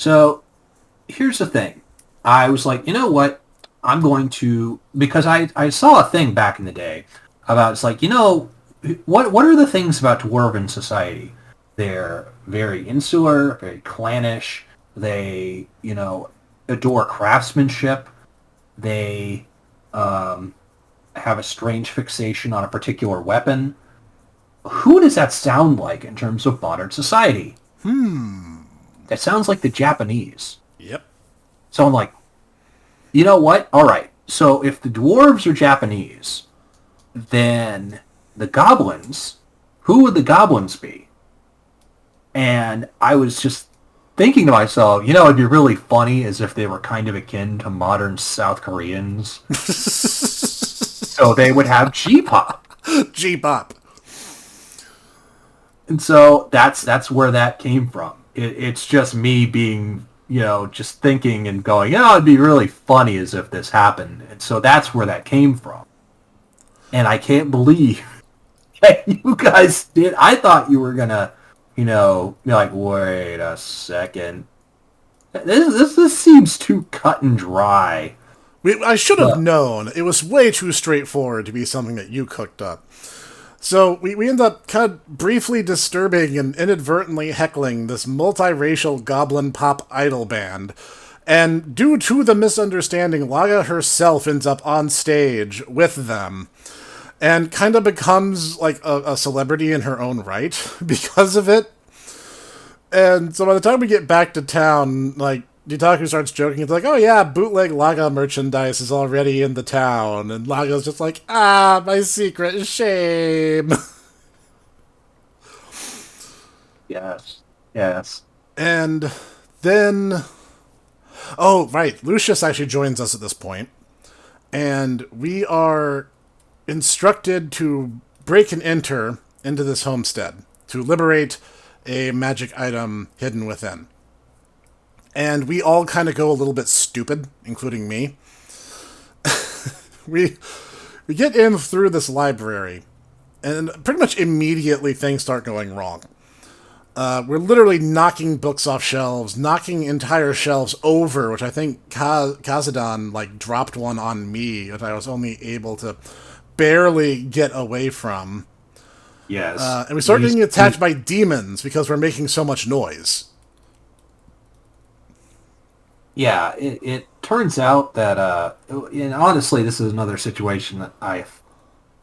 So here's the thing. I was like, you know what? I'm going to, because I saw a thing back in the day about, it's like, what are the things about dwarven society? They're very insular, very clannish. They, adore craftsmanship. They have a strange fixation on a particular weapon. Who does that sound like in terms of modern society? That sounds like the Japanese. Yep. So I'm like, you know what? All right. So if the dwarves are Japanese, then the goblins, who would the goblins be? And I was just thinking to myself, it'd be really funny as if they were kind of akin to modern South Koreans. So they would have G-pop. G-pop. And so that's where that came from. It's just me being, just thinking and going, it'd be really funny as if this happened. And so that's where that came from. And I can't believe that you guys did. I thought you were going to, be like, wait a second. This seems too cut and dry. I should have known. It was way too straightforward to be something that you cooked up. So we end up kind of briefly disturbing and inadvertently heckling this multiracial goblin pop idol band. And due to the misunderstanding, Laga herself ends up on stage with them. And kind of becomes like a celebrity in her own right because of it. And so by the time we get back to town, like, Dietaku starts joking. It's like, oh yeah, bootleg Laga merchandise is already in the town. And Laga's just like, my secret shame. Yes. And then... Oh, right. Lucius actually joins us at this point. And we are instructed to break and enter into this homestead to liberate a magic item hidden within. And we all kind of go a little bit stupid, including me. we get in through this library, and pretty much immediately things start going wrong. We're literally knocking books off shelves, knocking entire shelves over, which I think Kazadon dropped one on me that I was only able to barely get away from. Yes. And we start getting attacked by demons because we're making so much noise. Yeah, it turns out that, and honestly, this is another situation that I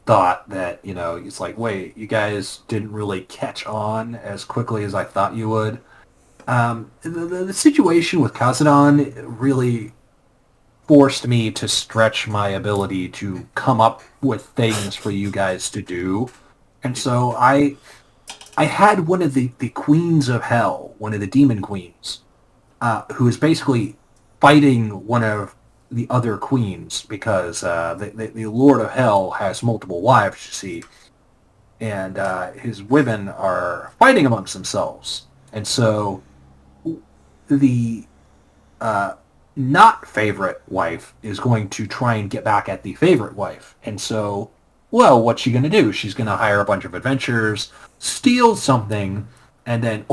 thought that, it's like, wait, you guys didn't really catch on as quickly as I thought you would. The situation with Kazadon really forced me to stretch my ability to come up with things for you guys to do. And so I had one of the queens of hell, one of the demon queens, who is basically fighting one of the other queens because the Lord of Hell has multiple wives, you see, and his women are fighting amongst themselves. And so the not favorite wife is going to try and get back at the favorite wife. And so, well, what's she going to do? She's going to hire a bunch of adventurers, steal something, and then,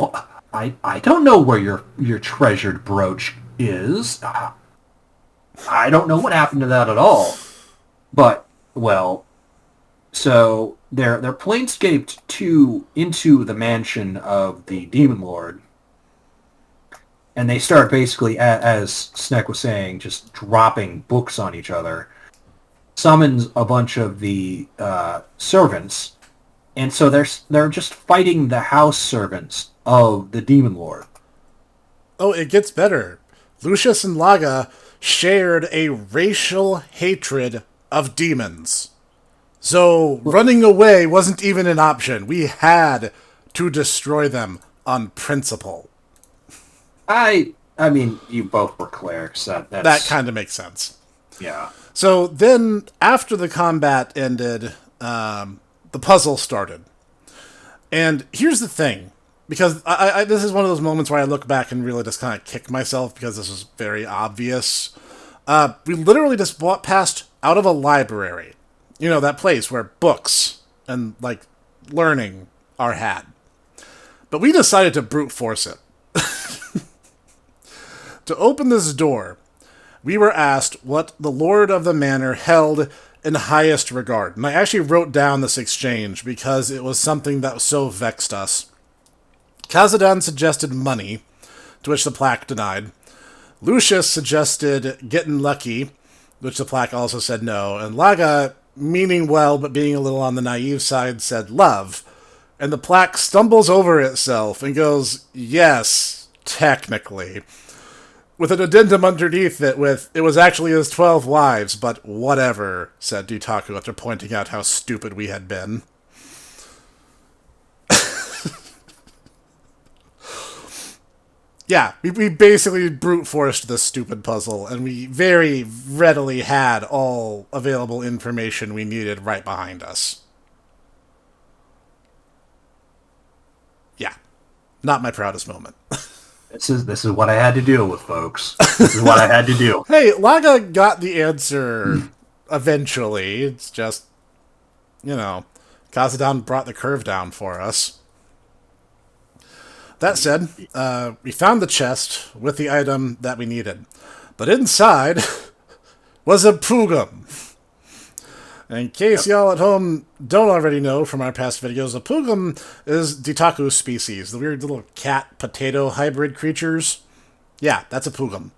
I don't know where your treasured brooch is. I don't know what happened to that at all. But, well, so they're planescaped into the mansion of the Demon Lord. And they start basically, as Snek was saying, just dropping books on each other. Summons a bunch of the servants. And so they're just fighting the house servants of the Demon Lord. Oh, it gets better. Lucius and Laga shared a racial hatred of demons. So running away wasn't even an option. We had to destroy them on principle. I mean, you both were clerics. That kind of makes sense. Yeah. So then, after the combat ended, the puzzle started. And here's the thing. Because this is one of those moments where I look back and really just kind of kick myself because this was very obvious. We literally just walked past out of a library. You know, that place where books and, learning are had. But we decided to brute force it. To open this door, we were asked what the Lord of the Manor held in highest regard. And I actually wrote down this exchange because it was something that so vexed us. Kazadan suggested money, to which the plaque denied. Lucius suggested getting lucky, which the plaque also said no. And Laga, meaning well but being a little on the naive side, said love. And the plaque stumbles over itself and goes, yes, technically. With an addendum underneath it with, it was actually his 12 wives, but whatever, said Dietaku after pointing out how stupid we had been. Yeah, we basically brute forced this stupid puzzle, and we very readily had all available information we needed right behind us. Yeah, not my proudest moment. This is what I had to deal with, folks. This is what I had to do. Hey, Laga got the answer eventually. It's just, Kazadan brought the curve down for us. That said, we found the chest with the item that we needed. But inside was a pugum. In case y'all at home don't already know from our past videos, a pugum is Dietaku's species, the weird little cat-potato hybrid creatures. Yeah, that's a pugum.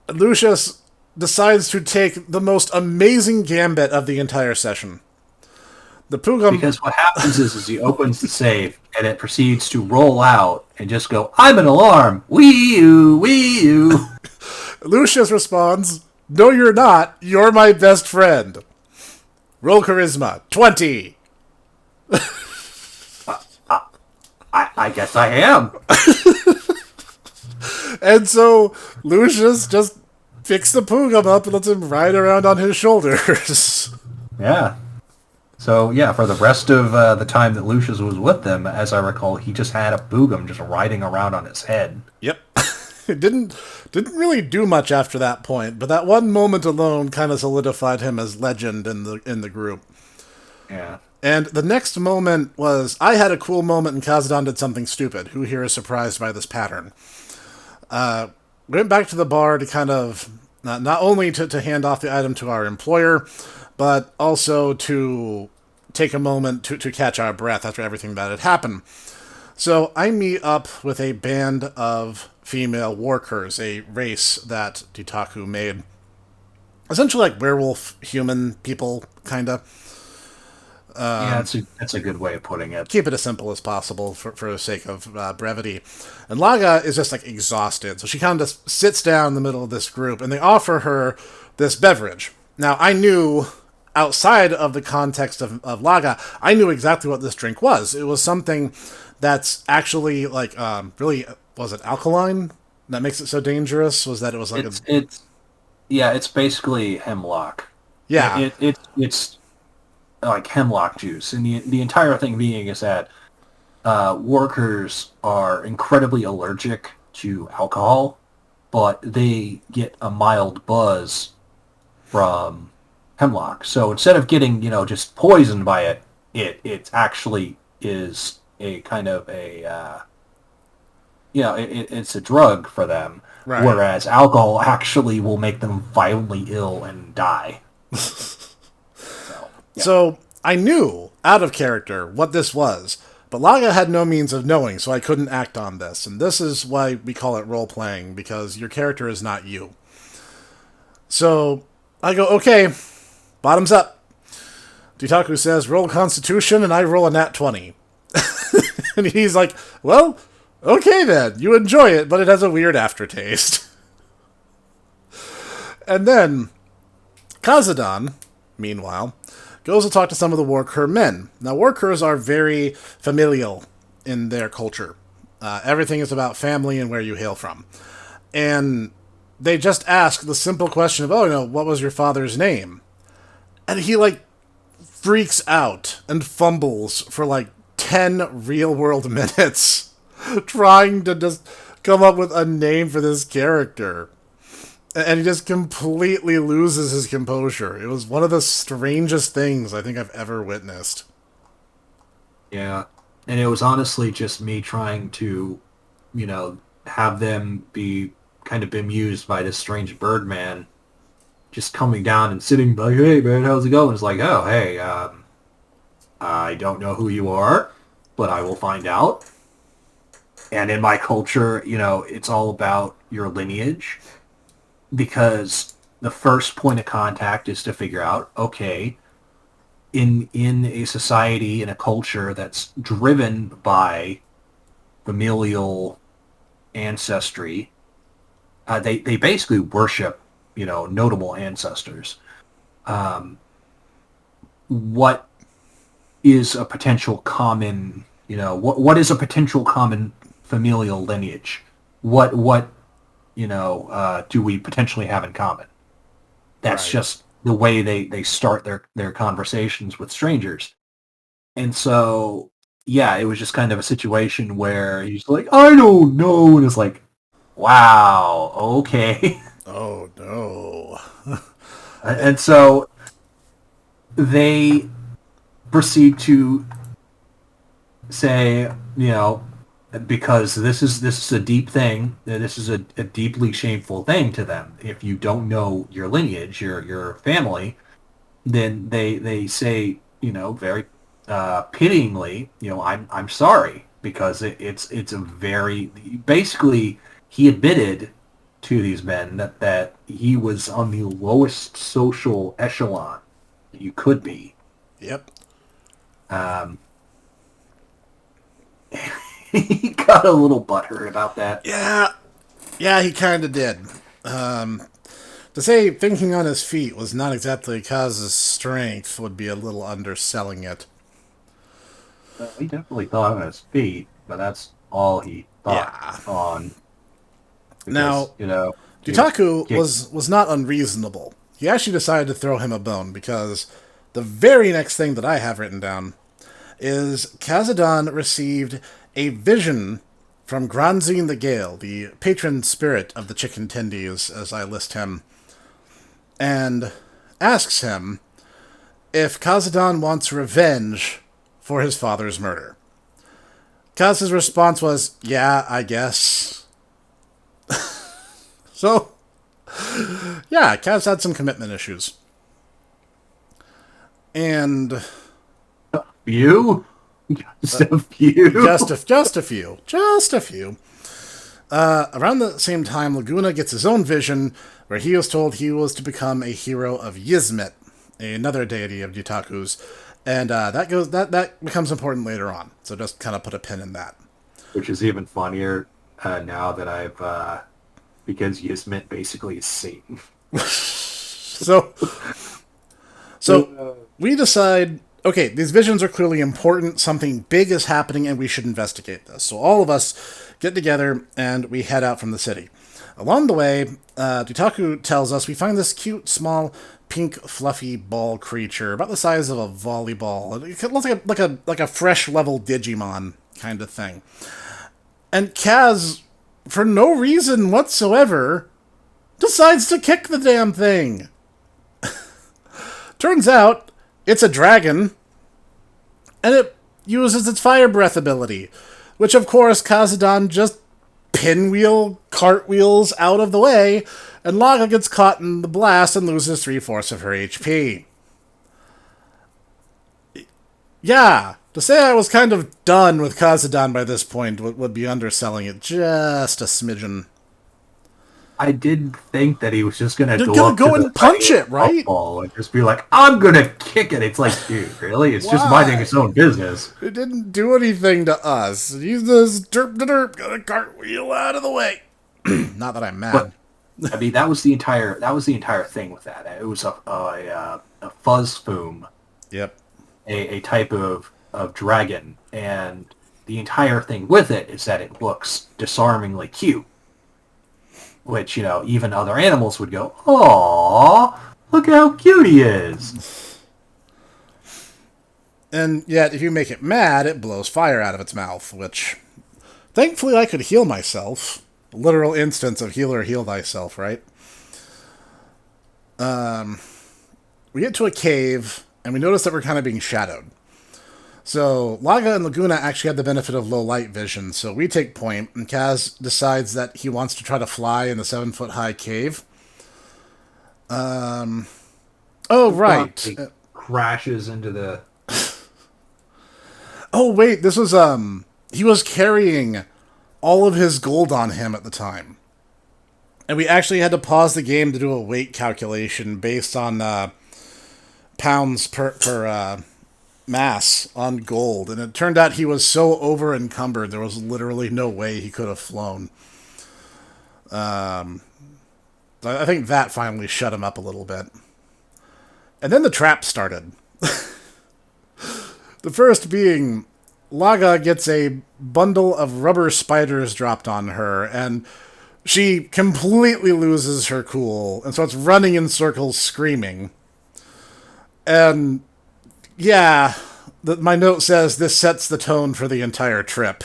Lucius decides to take the most amazing gambit of the entire session. The pugum... Because what happens is he opens the safe, and it proceeds to roll out and just go, I'm an alarm! Wee-oo! Wee-oo! Lucius responds, no you're not, you're my best friend. Roll charisma, 20! I guess I am. And so Lucius just picks the pugum up and lets him ride around on his shoulders. Yeah. So, yeah, for the rest of the time that Lucius was with them, as I recall, he just had a Boogum just riding around on his head. Yep. It didn't really do much after that point, but that one moment alone kind of solidified him as legend in the group. Yeah. And the next moment was, I had a cool moment and Kazadan did something stupid. Who here is surprised by this pattern? Went back to the bar to kind of, not only to hand off the item to our employer, but also to take a moment to catch our breath after everything that had happened. So I meet up with a band of female workers, a race that Dietaku made. Essentially like werewolf human people, kind of. Yeah, that's a good way of putting it. Keep it as simple as possible for the sake of brevity. And Laga is just like exhausted, so she kind of just sits down in the middle of this group, and they offer her this beverage. Now, I knew, outside of the context of Laga, I knew exactly what this drink was. It was something that's actually like really, was it alkaline? That makes it so dangerous? Was that it was like it's basically hemlock. Yeah. It's like hemlock juice, and the entire thing being is that workers are incredibly allergic to alcohol, but they get a mild buzz from hemlock. So instead of getting just poisoned by it, it actually is a kind of a it's a drug for them. Right. Whereas alcohol actually will make them violently ill and die. So I knew, out of character, what this was, but Laga had no means of knowing, so I couldn't act on this. And this is why we call it role-playing, because your character is not you. So I go, okay, bottoms up. Dietaku says, roll Constitution, and I roll a nat 20. And he's like, well, okay then, you enjoy it, but it has a weird aftertaste. And then Kazadan, meanwhile, goes to talk to some of the worker men. Now, workers are very familial in their culture. Everything is about family and where you hail from. And they just ask the simple question of, what was your father's name? And he, freaks out and fumbles for, 10 real-world minutes trying to just come up with a name for this character. And he just completely loses his composure. It was one of the strangest things I think I've ever witnessed. Yeah. And it was honestly just me trying to, have them be kind of bemused by this strange Birdman just coming down and sitting like, hey man, how's it going? It's like, oh hey, I don't know who you are, but I will find out. And in my culture, it's all about your lineage because the first point of contact is to figure out, okay, in a society, in a culture that's driven by familial ancestry, they basically worship, notable ancestors. Um, what is a potential common, what is a potential common familial lineage? What do we potentially have in common? That's Right. just the way they start their conversations with strangers. And so, yeah, it was just kind of a situation where he's like, I don't know. And it's like, wow, okay. Oh no. And so they proceed to say, because this is a deep thing, this is a deeply shameful thing to them. If you don't know your lineage, your family, then they say, very pityingly, I'm sorry because it's a very basically he admitted to these men that he was on the lowest social echelon that you could be. Yep. Um, he got a little butthurt about that. Yeah. Yeah, he kind of did. Um, to say thinking on his feet was not exactly Kaz's strength would be a little underselling it. He definitely thought on his feet, but that's all he thought Yeah. on because Now, he was Dietaku kicked. was not unreasonable. He actually decided to throw him a bone because the very next thing that I have written down is Kazadon received a vision from Granzine the Gale, the patron spirit of the chicken tendies, as I list him, and asks him if Kazadon wants revenge for his father's murder. Kaz's response was, yeah, I guess. So, yeah, Kaz had some commitment issues. And You? Just a few? just a few. Around the same time, Laguna gets his own vision, where he was told he was to become a hero of Yizmit, another deity of Jitaku's, and that becomes important later on. So just kind of put a pin in that. Which is even funnier now that because Yismit basically is Satan. So so we decide, okay, these visions are clearly important. Something big is happening, and we should investigate this. So all of us get together and we head out from the city. Along the way, Dutaku tells us we find this cute, small, pink, fluffy ball creature about the size of a volleyball. It looks like a fresh level Digimon kind of thing. And Kaz, for no reason whatsoever, decides to kick the damn thing. Turns out it's a dragon, and it uses its fire breath ability, which of course Kazadon just pinwheel cartwheels out of the way, and Laga gets caught in the blast and loses 3/4 of her HP. Yeah, to say I was kind of done with Kazadon by this point would be underselling it just a smidgen. I did think that he was just going to You're go gonna up to go the and punch tiny it, right? ball and just be like, I'm going to kick it. It's like, dude, really? It's just minding Why? its own business. It didn't do anything to us. Use this derp de derp, got a cartwheel out of the way. Not that I'm mad. But I mean, that was the entire thing with that. It was a fuzz foom, Yep. a type of dragon, and the entire thing with it is that it looks disarmingly cute. Which, even other animals would go, "Aww, look how cute he is." And yet, if you make it mad, it blows fire out of its mouth, which thankfully I could heal myself. Literal instance of healer heal thyself, right? We get to a cave, and we notice that we're kind of being shadowed. So Laga and Laguna actually had the benefit of low light vision, so we take point, and Kaz decides that he wants to try to fly in the 7-foot high cave. Oh, right. He crashes into the... Oh, wait, this was, he was carrying all of his gold on him at the time. And we actually had to pause the game to do a weight calculation based on, pounds per mass on gold. And it turned out he was so over encumbered, there was literally no way he could have flown. I think that finally shut him up a little bit. And then the trap started. The first being, Laga gets a bundle of rubber spiders dropped on her, and she completely loses her cool and starts running in circles screaming. And, yeah, my note says this sets the tone for the entire trip.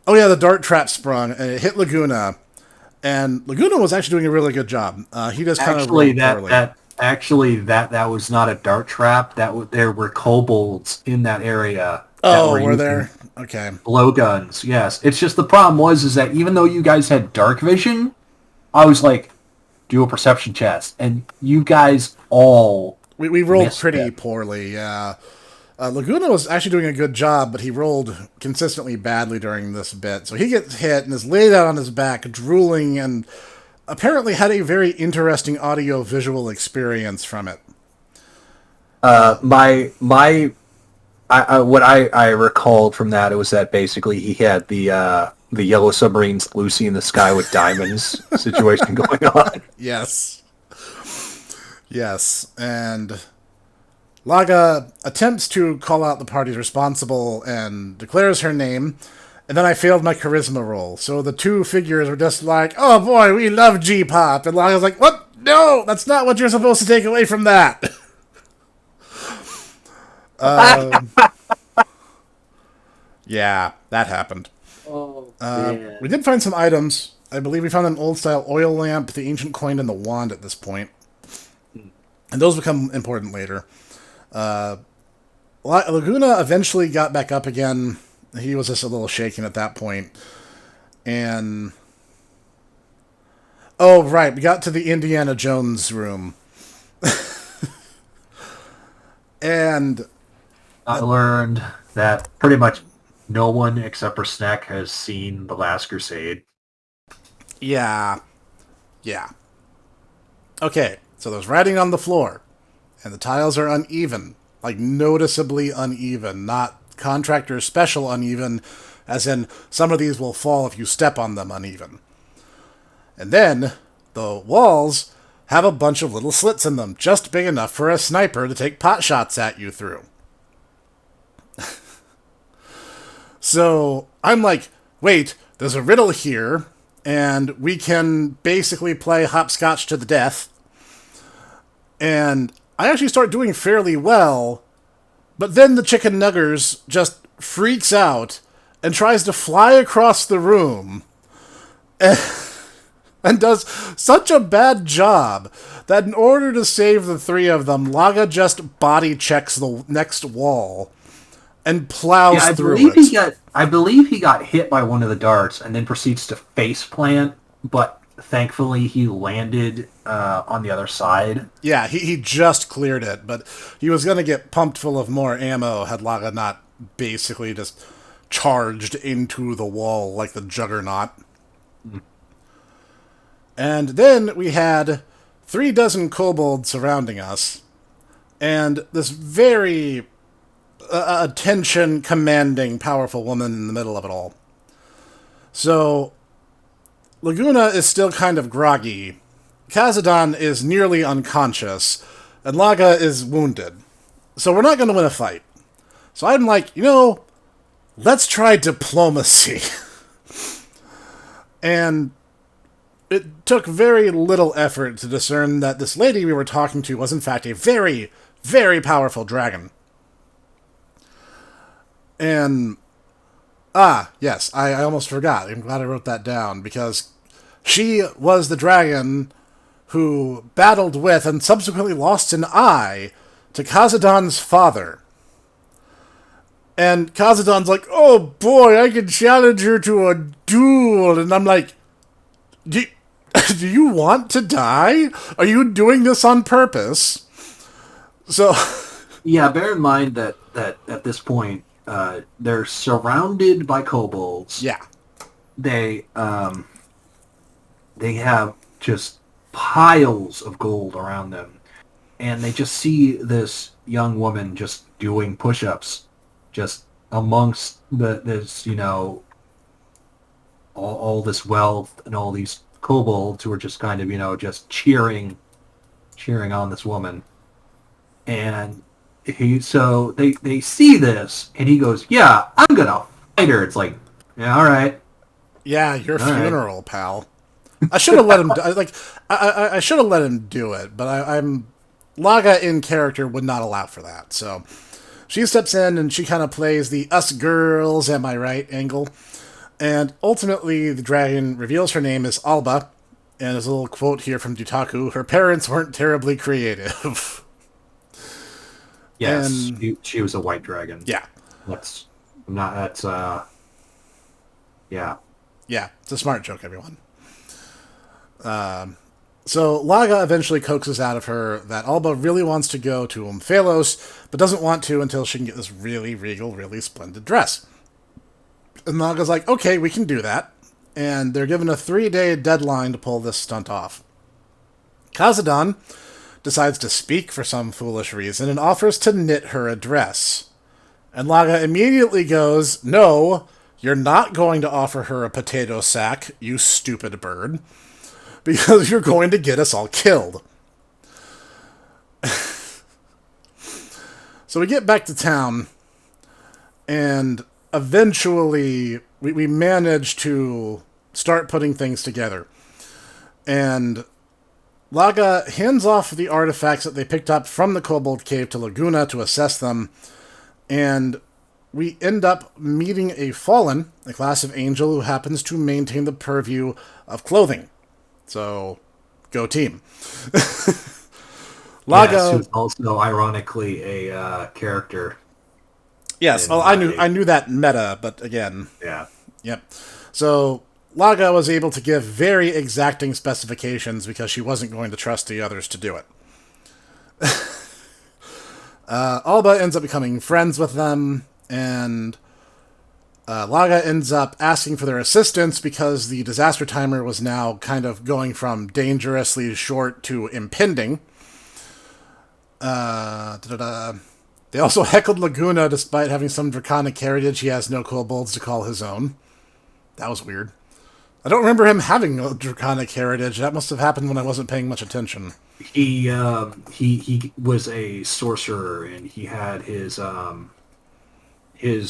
Oh yeah, the dart trap sprung, and it hit Laguna. And Laguna was actually doing a really good job. He just kind of rolled poorly. That was not a dart trap. There were kobolds in that area. Oh, were there? Okay. Blowguns, yes. It's just the problem is that even though you guys had dark vision, I was like, do a perception test, and you guys all we rolled pretty poorly. Yeah. Laguna was actually doing a good job, but he rolled consistently badly during this bit. So he gets hit and is laid out on his back, drooling, and apparently had a very interesting audio-visual experience from it. What I recalled from that, it was that basically he had the Yellow Submarine's Lucy in the Sky with Diamonds situation going on. Yes. Yes, and Laga attempts to call out the parties responsible and declares her name, and then I failed my charisma roll. So the two figures were just like, oh boy, we love G-pop. And Laga's like, what? No, that's not what you're supposed to take away from that. Yeah, that happened. Oh, we did find some items. I believe we found an old-style oil lamp, the ancient coin, and the wand at this point. And those become important later. Laguna eventually got back up again. He was just a little shaken at that point. And... oh, right, we got to the Indiana Jones room. And... I learned that pretty much no one except for Snek has seen The Last Crusade. Yeah. Yeah. Okay, so there's writing on the floor. And the tiles are uneven. Like, noticeably uneven. Not contractor special uneven, as in, some of these will fall if you step on them uneven. And then, the walls have a bunch of little slits in them, just big enough for a sniper to take pot shots at you through. So, I'm like, wait, there's a riddle here, and we can basically play hopscotch to the death. And I actually start doing fairly well, but then the chicken nuggers just freaks out and tries to fly across the room and does such a bad job that in order to save the three of them, Laga just body checks the next wall and plows through it. I believe he got hit by one of the darts and then proceeds to face plant, but thankfully he landed on the other side. Yeah, he just cleared it, but he was going to get pumped full of more ammo had Laga not basically just charged into the wall like the juggernaut. Mm. And then we had 36 kobolds surrounding us, and this very attention-commanding, powerful woman in the middle of it all. So, Laguna is still kind of groggy. Kazadon is nearly unconscious, and Laga is wounded. So we're not going to win a fight. So I'm like, let's try diplomacy. And it took very little effort to discern that this lady we were talking to was in fact a very, very powerful dragon. And, yes, I almost forgot. I'm glad I wrote that down, because she was the dragon who battled with and subsequently lost an eye to Kazadon's father, And Kazadon's like, oh boy, I can challenge her to a duel. And I'm like, do, do you want to die? Are you doing this on purpose? So, Yeah, bear in mind that at this point, they're surrounded by kobolds. yeah. They have just piles of gold around them, and they just see this young woman just doing push-ups, just amongst this, all this wealth and all these kobolds who are just kind of, just cheering on this woman. And so they see this, and he goes, "Yeah, I'm gonna fight her." It's like, yeah, all right, Yeah, your all right. funeral, pal. I should have let him. I should have let him do it, but I'm Laga in character would not allow for that. So she steps in and she kind of plays the "us girls, am I right?" angle, and ultimately the dragon reveals her name is Alba, and there's a little quote here from Dietaku: "Her parents weren't terribly creative," Yes, and she was a white dragon. yeah, That's not that's yeah. yeah, it's a smart joke, everyone. So Laga eventually coaxes out of her that Alba really wants to go to Umphalos, but doesn't want to until she can get this really regal, really splendid dress. And Laga's like, okay, we can do that. And they're given a 3-day deadline to pull this stunt off. Kazadon decides to speak for some foolish reason and offers to knit her a dress. And Laga immediately goes, no, you're not going to offer her a potato sack, you stupid bird, because you're going to get us all killed. So we get back to town, and eventually we manage to start putting things together. And Laga hands off the artifacts that they picked up from the Kobold Cave to Laguna to assess them, and we end up meeting a Fallen, a class of angel who happens to maintain the purview of clothing. So, go team. Yes, Laga, who's also ironically a character. yes, well, I knew that meta, but again, Yeah. yep. So Laga was able to give very exacting specifications because she wasn't going to trust the others to do it. Alba ends up becoming friends with them, and Laga ends up asking for their assistance because the disaster timer was now kind of going from dangerously short to impending. They also heckled Laguna despite having some draconic heritage he has no kobolds to call his own. That was weird. I don't remember him having a draconic heritage. That must have happened when I wasn't paying much attention. He was a sorcerer, and he had his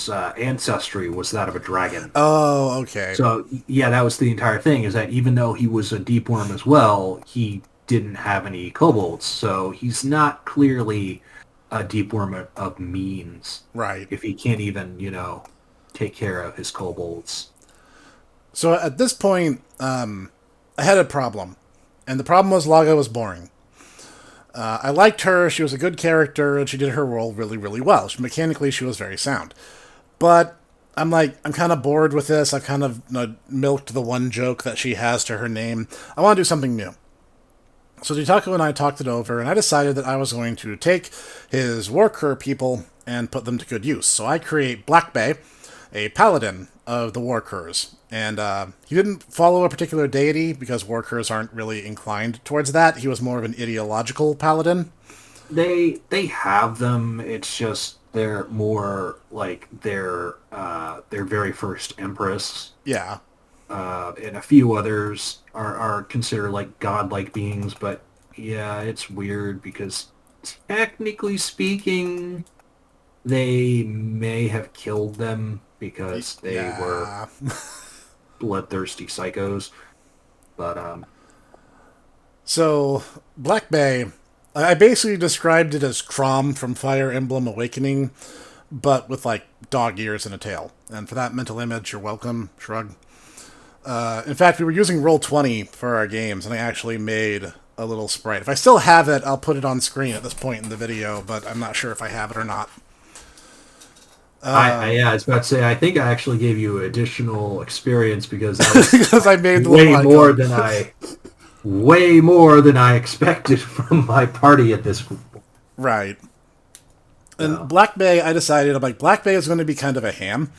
ancestry was that of a dragon. Oh, okay. So yeah, that was the entire thing. Is that even though he was a deep worm as well, he didn't have any kobolds. So he's not clearly a deep worm of means. Right. If he can't even take care of his kobolds. So at this point, I had a problem. And the problem was Laga was boring. I liked her, she was a good character, and she did her role really, really well. Mechanically, she was very sound. But I'm kind of bored with this. I've kind of milked the one joke that she has to her name. I want to do something new. So Dietaku and I talked it over, and I decided that I was going to take his Warcur people and put them to good use. So I create Blakbe, a paladin of the Warcurs. And he didn't follow a particular deity because Warcurs aren't really inclined towards that. He was more of an ideological paladin. They have them. It's just they're more like their very first empress. Yeah. And a few others are considered like godlike beings, but yeah, it's weird because technically speaking, they may have killed them because they were bloodthirsty psychos. But So Black Bay, I basically described it as Crom from Fire Emblem Awakening, but with like dog ears and a tail. And for that mental image, you're welcome. Shrug. In fact, we were using Roll20 for our games, and I actually made a little sprite. If I still have it, I'll put it on screen at this point in the video, but I'm not sure if I have it or not. Yeah, I was about to say, I think I actually gave you additional experience because that was Because I made the little way more icon. than way more than I expected from my party at this point. Right. And So, Black Bay, I decided, I'm like, Black Bay is going to be kind of a ham.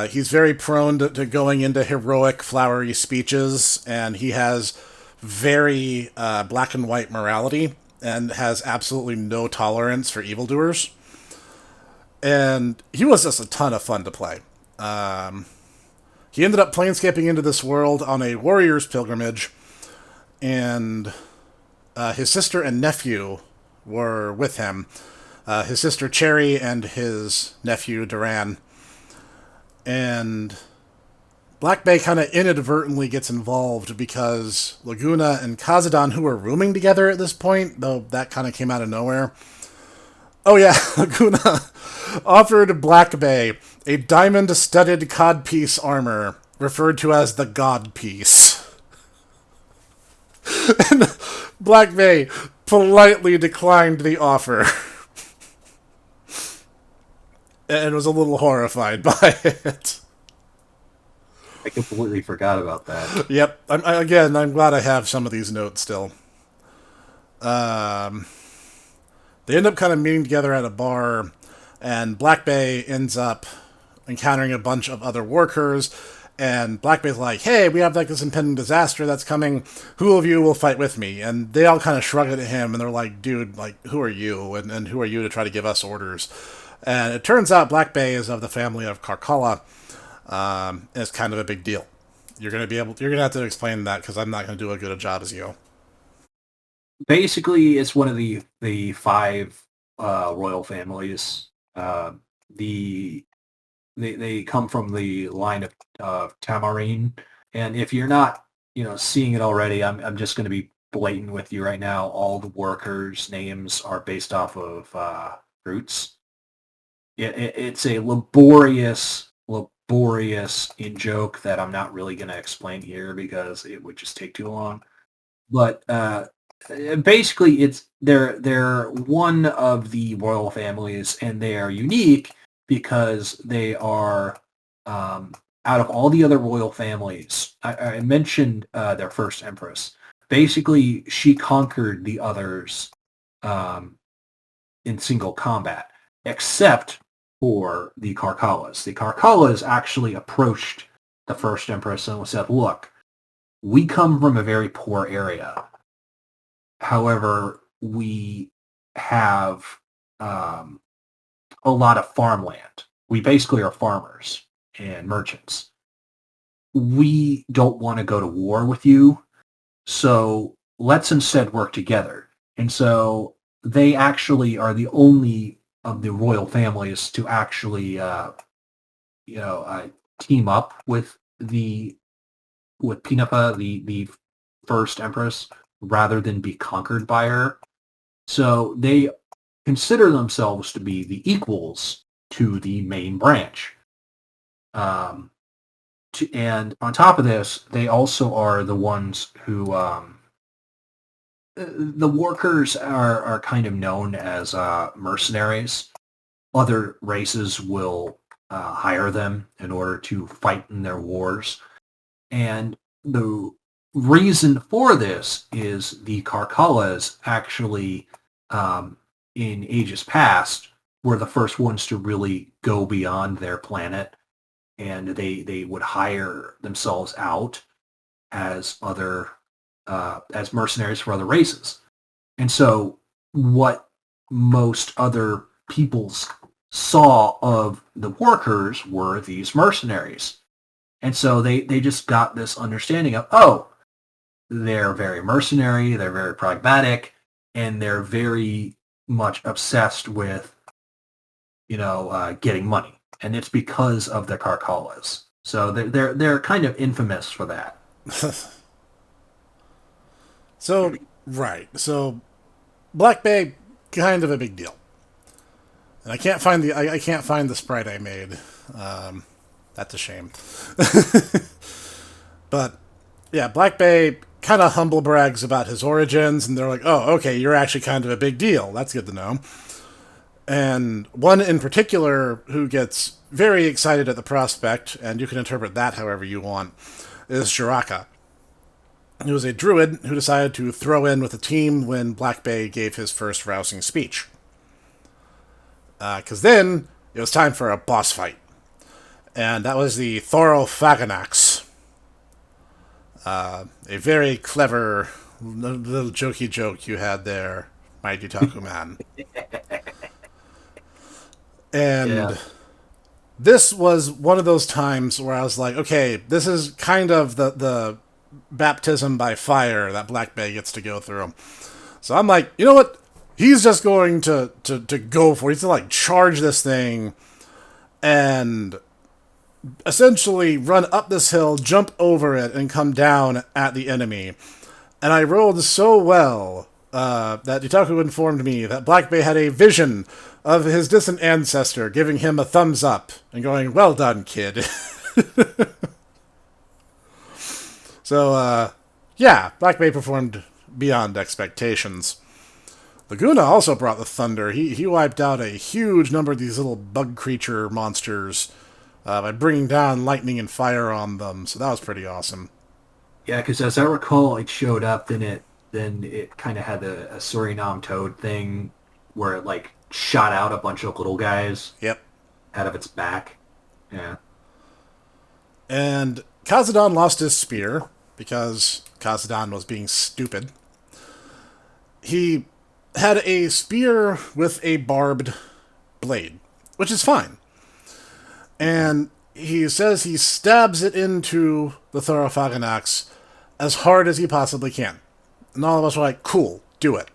He's very prone to going into heroic, flowery speeches, and he has very black and white morality and has absolutely no tolerance for evildoers. And he was just a ton of fun to play. He ended up planescaping into this world on a warrior's pilgrimage, and his sister and nephew were with him. His sister Cherry and his nephew Duran. And Black Bay kind of inadvertently gets involved because Laguna and Kazadon, who were rooming together at this point, though that kind of came out of nowhere. Oh yeah, Laguna offered Black Bay a diamond-studded codpiece armor, referred to as the God Piece. And Black Bay politely declined the offer and was a little horrified by it. I completely forgot about that. Yep. I'm glad I have some of these notes still. Um, they end up kind of meeting together at a bar, and Black Bay ends up encountering a bunch of other workers. And Black Bay's like, "Hey, we have like this impending disaster that's coming. Who of you will fight with me?" And they all kind of shrug at him, and they're like, "Dude, like, who are you? And who are you to try to give us orders?" And it turns out Black Bay is of the family of Karkala. And it's kind of a big deal. You're gonna have to explain that because I'm not gonna do a good a job as you. Basically, it's one of the five royal families. The they come from the line of Tamarine, and if you're not seeing it already, I'm just going to be blatant with you right now. All the workers' names are based off of roots. It's a laborious in joke that I'm not really going to explain here because it would just take too long. But basically, they're one of the royal families, and they are unique because they are out of all the other royal families. I mentioned their first empress. Basically, she conquered the others um, in single combat, except for the Karkalas. The Karkalas actually approached the first empress and said, "Look, we come from a very poor area. However, we have a lot of farmland. We basically are farmers and merchants. We don't want to go to war with you, so let's instead work together." And so they actually are the only of the royal families to actually, team up with Pinapa, the first empress, rather than be conquered by her. So they consider themselves to be the equals to the main branch. Um, and on top of this, they also are the ones who the workers are kind of known as mercenaries. Other races will hire them in order to fight in their wars. And the reason for this is the Karkalas actually, in ages past, were the first ones to really go beyond their planet, and they would hire themselves out as other as mercenaries for other races. And so, what most other peoples saw of the workers were these mercenaries. And so they just got this understanding of, oh, they're very mercenary, they're very pragmatic, and they're very much obsessed with, getting money. And it's because of the Karkalas. So they're kind of infamous for that. So right, so Black Bay, kind of a big deal. And I can't find the sprite I made. That's a shame. But yeah, Black Bay kind of humble brags about his origins, and they're like, "Oh, okay, you're actually kind of a big deal. That's good to know." And one in particular who gets very excited at the prospect, and you can interpret that however you want, is Jiraka. He was a druid who decided to throw in with the team when Blakbe gave his first rousing speech. Because then it was time for a boss fight. And that was the Thorofaganax. A very clever little jokey joke you had there, my Dietaku man. And Yeah. this was one of those times where I was like, okay, this is kind of the baptism by fire that Blakbe gets to go through. So I'm like, you know what? He's just going to go for it. He's to like charge this thing and essentially run up this hill, jump over it, and come down at the enemy. And I rolled so well that Dietaku informed me that Blakbe had a vision of his distant ancestor giving him a thumbs up and going, "Well done, kid." So, yeah, Blakbe performed beyond expectations. Laguna also brought the thunder. He wiped out a huge number of these little bug creature monsters by bringing down lightning and fire on them. So that was pretty awesome. Yeah, because as I recall, it showed up, then it kind of had a Suriname toad thing where it like shot out a bunch of little guys Yep. out of its back. Yeah. And Kazadon lost his spear because Kazadon was being stupid. He had a spear with a barbed blade, which is fine. And he says he stabs it into the Thorofaganax as hard as he possibly can. And all of us are like, cool, do it.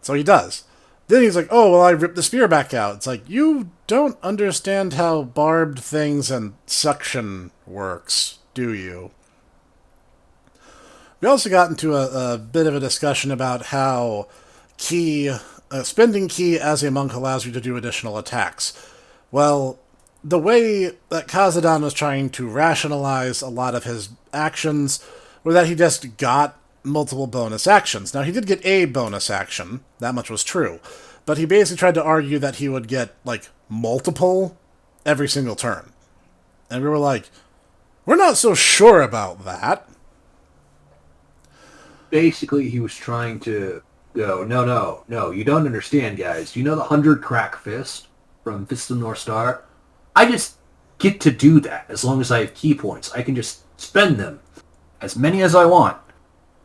So he does. Then he's like, oh, well, I ripped the spear back out. It's like, you don't understand how barbed things and suction works, do you? We also got into a bit of a discussion about how spending ki as a monk allows you to do additional attacks. Well, the way that Kazadon was trying to rationalize a lot of his actions were that he just got multiple bonus actions. Now, he did get a bonus action, that much was true, but he basically tried to argue that he would get, like, multiple every single turn. And we were like, we're not so sure about that. Basically, he was trying to go, no, you don't understand, guys. You know the 100 crack fist from Fist of the North Star? I just get to do that as long as I have key points. I can just spend them, as many as I want.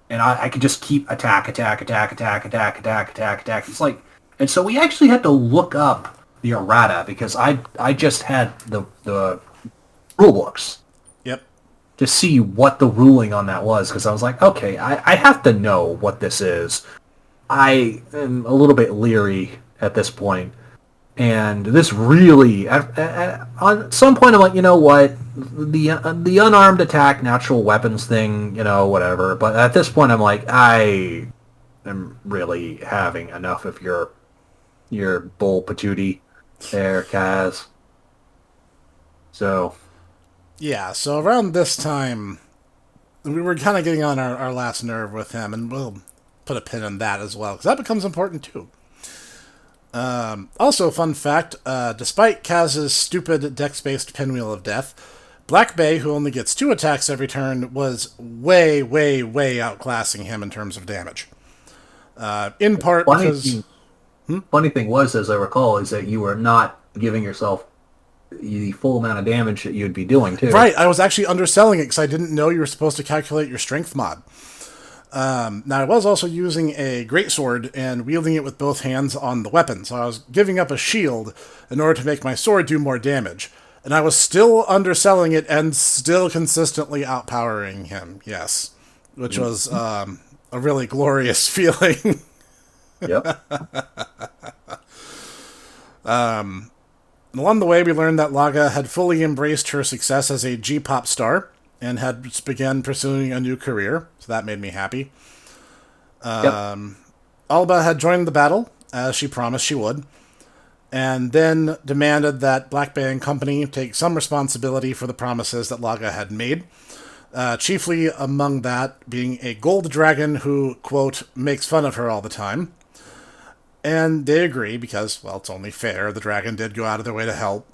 And I can just keep attack. It's like, and so we actually had to look up the errata because I just had the rule books Yep. to see what the ruling on that was because I was like, okay, I have to know what this is. I am a little bit leery at this point. And this really, on some point, I'm like, you know what, the unarmed attack, natural weapons thing, whatever. But at this point, I'm like, I am really having enough of your bull patootie there, Kaz. So, Yeah, so around this time, we were kind of getting on our last nerve with him, and we'll put a pin in that as well, because that becomes important too. Also, fun fact, despite Kaz's stupid dex-based pinwheel of death, Blakbe, who only gets 2 attacks every turn, was way, way, way outclassing him in terms of damage. In part because... Funny thing was, as I recall, is that you were not giving yourself the full amount of damage that you'd be doing, too. Right, I was actually underselling it because I didn't know you were supposed to calculate your strength mod. Now, I was also using a greatsword and wielding it with both hands on the weapon, so I was giving up a shield in order to make my sword do more damage. And I was still underselling it and still consistently outpowering him, yes. Which was a really glorious feeling. Yep. Along the way, we learned that Laga had fully embraced her success as a G-pop star and had begun pursuing a new career, so that made me happy. Yep. Alba had joined the battle, as she promised she would, and then demanded that Blakbe and company take some responsibility for the promises that Laga had made, chiefly among that being a gold dragon who, quote, makes fun of her all the time. And they agree because, well, it's only fair. The dragon did go out of their way to help.